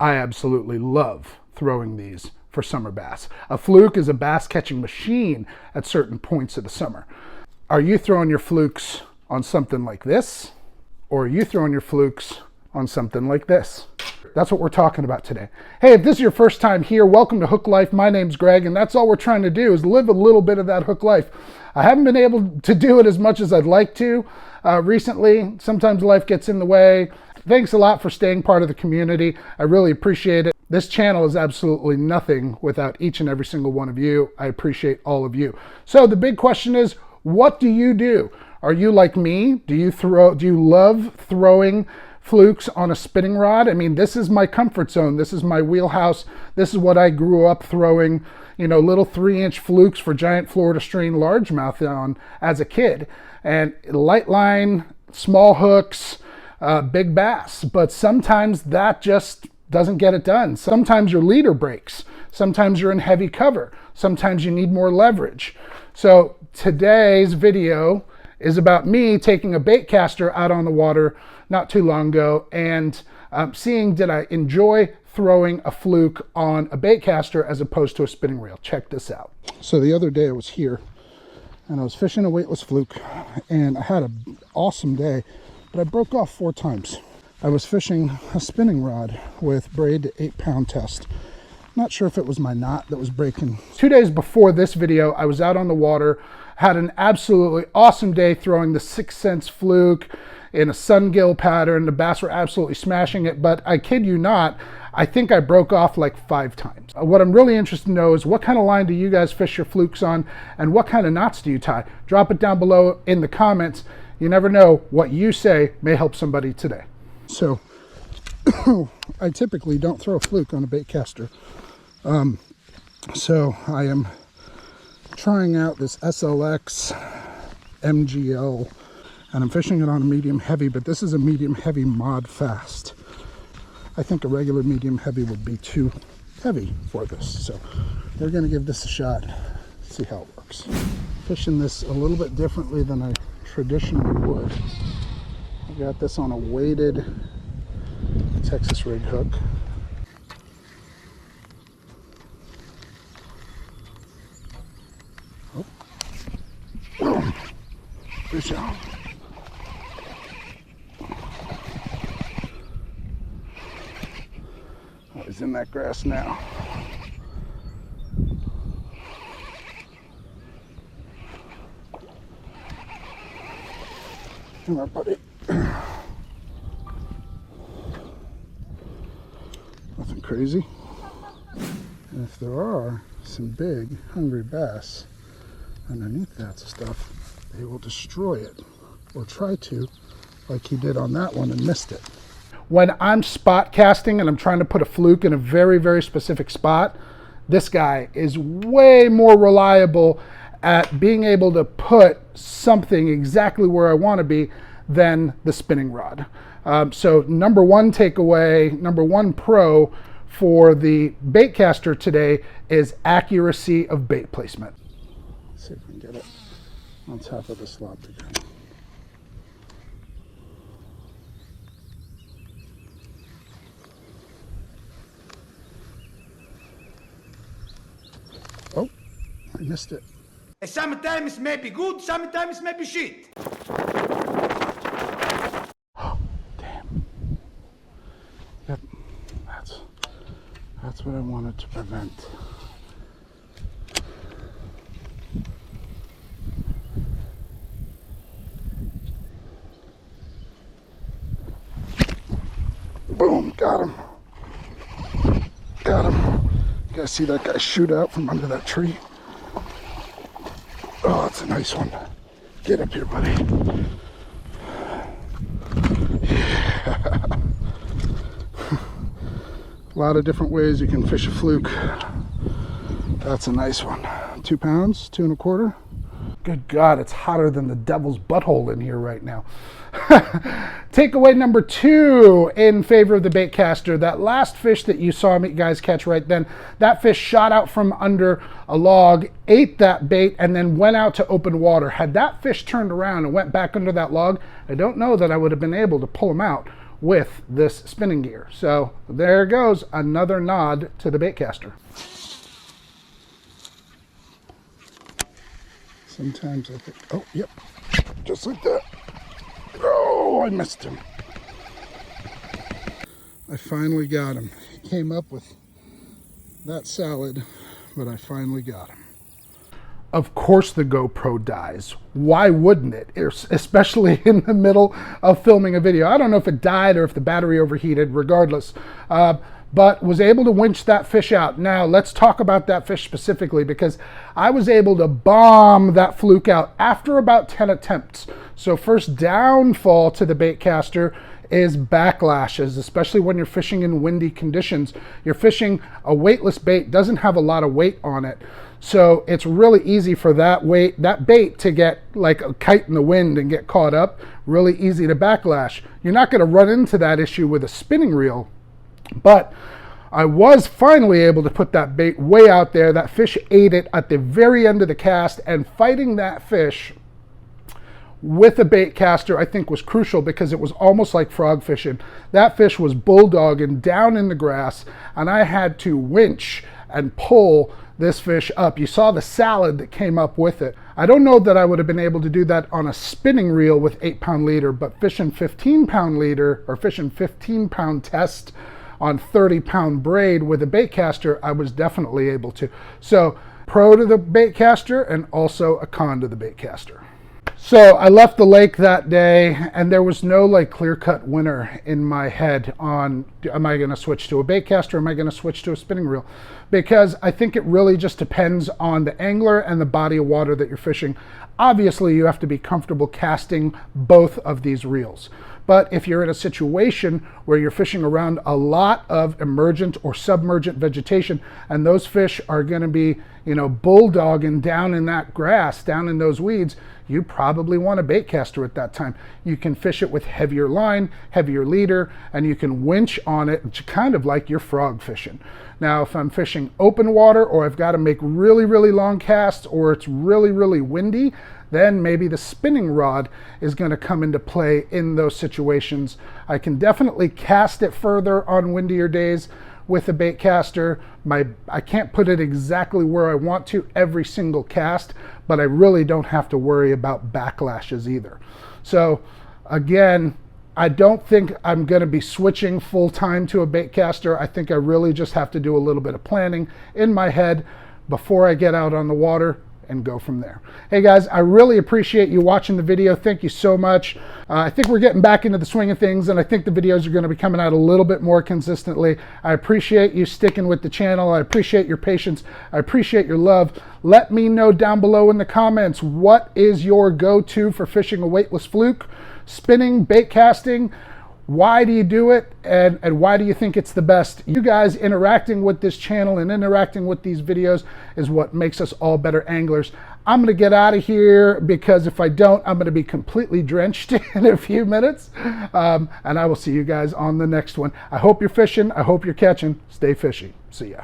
I absolutely love throwing these for summer bass. A fluke is a bass catching machine at certain points of the summer. Are you throwing your flukes on something like this? Or are you throwing your flukes on something like this? That's what we're talking about today. Hey, if this is your first time here, welcome to HookLife. My name's Greg, and that's all we're trying to do is live a little bit of that hook life. I haven't been able to do it as much as I'd like to recently. Sometimes life gets in the way. Thanks a lot for staying part of the community. I really appreciate it. This channel is absolutely nothing without each and every single one of you. I appreciate all of you. So the big question is, what do you do? Are you like me? Do you love throwing flukes on a spinning rod? I mean, this is my comfort zone. This is my wheelhouse. This is what I grew up throwing, you know, little 3-inch flukes for giant Florida stream largemouth on as a kid. And light line, small hooks, big bass. But sometimes that just doesn't get it done. Sometimes your leader breaks. Sometimes you're in heavy cover. Sometimes you need more leverage. So today's video is about me taking a baitcaster out on the water not too long ago and seeing did I enjoy throwing a fluke on a baitcaster as opposed to a spinning reel. Check this out. So the other day I was here and I was fishing a weightless fluke and I had an awesome day, but I broke off 4 times. I was fishing a spinning rod with braid to 8-pound test. Not sure if it was my knot that was breaking. 2 days before this video, I was out on the water, had an absolutely awesome day throwing the 6 cents fluke in a sungill pattern. The bass were absolutely smashing it, but I kid you not, I think I broke off like 5 times. What I'm really interested to know is what kind of line do you guys fish your flukes on and what kind of knots do you tie? Drop it down below in the comments. You never know, what you say may help somebody today. So I typically don't throw a fluke on a baitcaster. So I am trying out this SLX MGL and I'm fishing it on a medium heavy, but this is a medium heavy mod fast. I think a regular medium heavy would be too heavy for this. So we're going to give this a shot, see how it works. Fishing this a little bit differently than I traditionally would. I got this on a weighted Texas rig hook. Oh. Fish on. Oh, he's in that grass now. Come on, buddy. Nothing crazy. And if there are some big, hungry bass underneath that stuff, they will destroy it, or try to, like he did on that one and missed it. When I'm spot casting and I'm trying to put a fluke in a very, very specific spot, this guy is way more reliable at being able to put something exactly where I want to be than the spinning rod. So number one takeaway, number one pro for the baitcaster today is accuracy of bait placement. Let's see if we can get it on top of the slot again. Oh, I missed it. Sometimes it may be good, sometimes it may be shit. Oh, damn. Yep, that's what I wanted to prevent. Boom, got him. Got him. You guys see that guy shoot out from under that tree? Oh, that's a nice one. Get up here, buddy. Yeah. A lot of different ways you can fish a fluke. That's a nice one. 2 pounds, 2 1/4. Good God, it's hotter than the devil's butthole in here right now. Takeaway number 2 in favor of the baitcaster. That last fish that you saw me guys catch right then, that fish shot out from under a log, ate that bait, and then went out to open water. Had that fish turned around and went back under that log, I don't know that I would have been able to pull him out with this spinning gear. So there goes another nod to the baitcaster. Sometimes I think, oh, yep, just like that. Oh, I missed him. I finally got him. He came up with that salad, but I finally got him. Of course the GoPro dies. Why wouldn't it? Especially in the middle of filming a video. I don't know if it died or if the battery overheated, regardless. But was able to winch that fish out. Now let's talk about that fish specifically, because I was able to bomb that fluke out after about 10 attempts. So first downfall to the baitcaster is backlashes, especially when you're fishing in windy conditions. You're fishing a weightless bait, doesn't have a lot of weight on it. So it's really easy for that bait to get like a kite in the wind and get caught up. Really easy to backlash. You're not gonna run into that issue with a spinning reel, but I was finally able to put that bait way out there. That fish ate it at the very end of the cast, and fighting that fish with a bait caster I think was crucial, because it was almost like frog fishing. That fish was bulldogging down in the grass, and I had to winch and pull this fish up. You saw the salad that came up with it. I don't know that I would have been able to do that on a spinning reel with 8-pound leader, but fishing 15-pound leader or fishing 15-pound test on 30-pound braid with a bait caster, I was definitely able to. So pro to the bait caster and also a con to the bait caster. So I left the lake that day, and there was no like clear-cut winner in my head on, am I going to switch to a bait caster, or am I going to switch to a spinning reel? Because I think it really just depends on the angler and the body of water that you're fishing. Obviously, you have to be comfortable casting both of these reels. But if you're in a situation where you're fishing around a lot of emergent or submergent vegetation, and those fish are going to be, you know, bulldogging down in that grass, down in those weeds, you probably want a bait caster at that time. You can fish it with heavier line, heavier leader, and you can winch on it, kind of like you're frog fishing. Now, if I'm fishing open water, or I've got to make really, really long casts, or it's really, really windy, then maybe the spinning rod is going to come into play in those situations. I can definitely cast it further on windier days with a bait caster. I can't put it exactly where I want to every single cast, but I really don't have to worry about backlashes either. So again, I don't think I'm going to be switching full time to a bait caster. I think I really just have to do a little bit of planning in my head before I get out on the water and go from there. Hey guys, I really appreciate you watching the video. Thank you so much. I think we're getting back into the swing of things, and I think the videos are going to be coming out a little bit more consistently. I appreciate you sticking with the channel. I appreciate your patience. I appreciate your love. Let me know down below in the comments, what is your go-to for fishing a weightless fluke, spinning, bait casting? Why do you do it, and why do you think it's the best? You guys interacting with this channel and interacting with these videos is what makes us all better anglers. I'm going to get out of here, because if I don't, I'm going to be completely drenched in a few minutes. And I will see you guys on the next one. I hope you're fishing. I hope you're catching. Stay fishy. See ya.